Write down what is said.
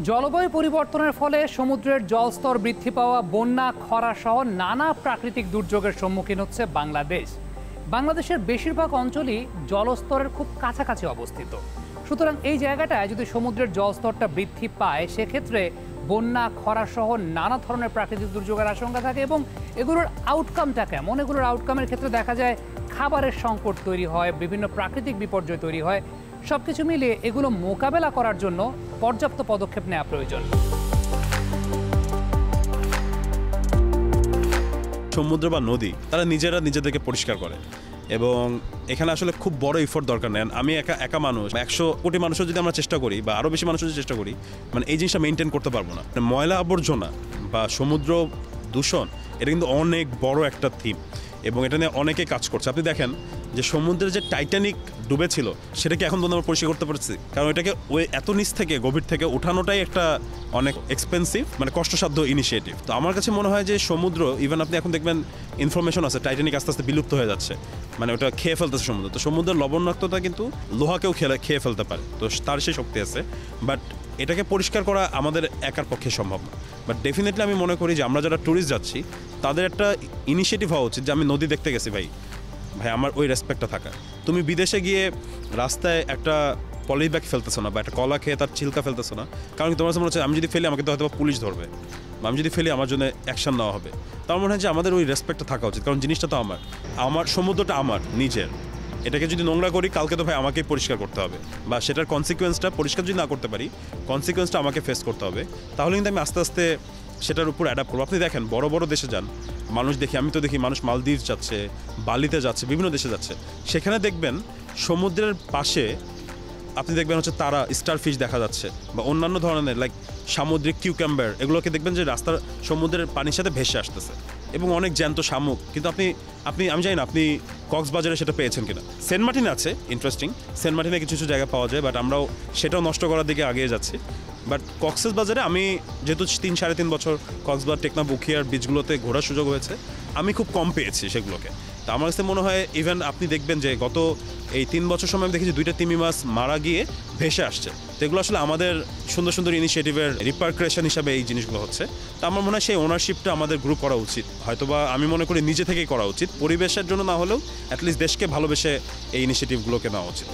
জলবায়ু পরিবর্তনের ফলে সমুদ্রের জলস্তর বৃদ্ধি পাওয়া, বন্যা, খরা সহ নানা প্রাকৃতিক দুর্যোগের সম্মুখীন হচ্ছে বাংলাদেশ। বাংলাদেশের বেশিরভাগ অঞ্চলই জলস্তরের খুব কাছাকাছি অবস্থিত। সুতরাং এই জায়গাটায় যদি সমুদ্রের জলস্তরটা বৃদ্ধি পায়, সেক্ষেত্রে বন্যা, খরা সহ নানা ধরনের প্রাকৃতিক দুর্যোগের আশঙ্কা থাকে। এবং এগুলোর আউটকামটা কেমন? এগুলোর আউটকামের ক্ষেত্রে দেখা যায় খাবারের সংকট তৈরি হয়, বিভিন্ন প্রাকৃতিক বিপর্যয় তৈরি হয়। সবকিছু মিলিয়ে এগুলো মোকাবেলা করার জন্য পর্যাপ্ত পদক্ষেপ নেওয়া প্রয়োজন। সমুদ্র বা নদী তারা নিজেদেরকে পরিষ্কার করে এবং এখানে আসলে খুব বড় এফোর্ট দরকার নেন। আমি একা মানুষ, 100 কোটি মানুষও যদি আমরা চেষ্টা করি বা আরও বেশি মানুষও যদি চেষ্টা করি, মানে এই জিনিসটা মেনটেন করতে পারবো না। ময়লা আবর্জনা বা সমুদ্র দূষণ এটা কিন্তু অনেক বড় একটা থিম এবং এটা নিয়ে অনেকে কাজ করছে। আপনি দেখেন যে সমুদ্রের যে টাইটানিক ডুবেছিল সেটাকে এখন পর্যন্ত আমরা পরিষ্কার করতে পারছি, কারণ এটাকে ওই এত নিচ থেকে গভীর থেকে ওঠানোটাই একটা অনেক এক্সপেন্সিভ, মানে কষ্টসাধ্য ইনিশিয়েটিভ। তো আমার কাছে মনে হয় যে সমুদ্র, ইভেন আপনি এখন দেখবেন ইনফরমেশন আছে টাইটানিক আস্তে আস্তে বিলুপ্ত হয়ে যাচ্ছে, মানে ওটা খেয়ে ফেলতেছে সমুদ্র। তো সমুদ্রের লবণাক্ততা কিন্তু লোহাকেও খেয়ে ফেলতে পারে, তো তার সেই শক্তি আছে। বাট এটাকে পরিষ্কার করা আমাদের একার পক্ষে সম্ভব না। বাট ডেফিনেটলি আমি মনে করি যে আমরা যারা ট্যুরিস্ট যাচ্ছি তাদের একটা ইনিশিয়েটিভ হওয়া উচিত যে আমি নদী দেখতে গেছি, ভাই আমার ওই রেসপেক্টটা থাকা। তুমি বিদেশে গিয়ে রাস্তায় একটা পলি ব্যাগ ফেলতেছো না বা একটা কলা খেয়ে তার ছিলকা ফেলতেছো না, কারণ তোমার মনে হচ্ছে আমি যদি ফেলি আমাকে তো হয়তো পুলিশ ধরবে, বা আমি যদি ফেলি আমার জন্য অ্যাকশন নেওয়া হবে। তার মনে হয় যে আমাদের ওই রেসপেক্টটা থাকা উচিত, কারণ জিনিসটা তো আমার সমুদ্রটা আমার নিজের। এটাকে যদি নোংরা করি কালকে তো ভাই আমাকেই পরিষ্কার করতে হবে, বা সেটার কনসিকুয়েন্সটা পরিষ্কার যদি না করতে পারি কনসিকুয়েন্সটা আমাকে ফেস করতে হবে। তাহলে কিন্তু আমি আস্তে আস্তে সেটার উপর অ্যাডাপ্ট করবো। আপনি দেখেন বড় বড় দেশে যান, মানুষ দেখি, আমি তো দেখি মানুষ মালদ্বীপ যাচ্ছে, বালিতে যাচ্ছে, বিভিন্ন দেশে যাচ্ছে। সেখানে দেখবেন সমুদ্রের পাশে আপনি দেখবেন হচ্ছে তারা স্টারফিশ দেখা যাচ্ছে বা অন্যান্য ধরনের লাইক সামুদ্রিক কিউকাম্বার, এগুলোকে দেখবেন যে রাস্তার সমুদ্রের পানির সাথে ভেসে আসতেছে এবং অনেক জ্যান্ত শামুক। কিন্তু আমি জানি না আপনি কক্সবাজারে সেটা পেয়েছেন কিনা। সেন্ট মার্টিন আছে, ইন্টারেস্টিং, সেন্ট মার্টিনে কিছু কিছু জায়গা পাওয়া যায়, বাট আমরাও সেটাও নষ্ট করার দিকে আগিয়ে যাচ্ছি। বাট কক্সবাজারে আমি যেহেতু 3-3.5 বছর কক্সবাজার, টেকনাফ, উখিয়ার বিচগুলোতে ঘোরার সুযোগ হয়েছে, আমি খুব কম পেয়েছি সেগুলোকে। তো আমার কাছে মনে হয় ইভেন আপনি দেখবেন যে গত এই 3 বছর সময় আমি দেখেছি 2টা তিমি মাছ মারা গিয়ে ভেসে আসছে। তো এগুলো আসলে আমাদের সুন্দর সুন্দর ইনিশিয়েটিভের রিপারক্রেশন হিসাবে এই জিনিসগুলো হচ্ছে। তো আমার মনে হয় সেই ওনারশিপটা আমাদের গ্রুপ করা উচিত, হয়তোবা আমি মনে করি নিজে থেকেই করা উচিত, পরিবেশের জন্য না হলেও অ্যাটলিস্ট দেশকে ভালোবেসে এই ইনিশিয়েটিভগুলোকে নেওয়া উচিত।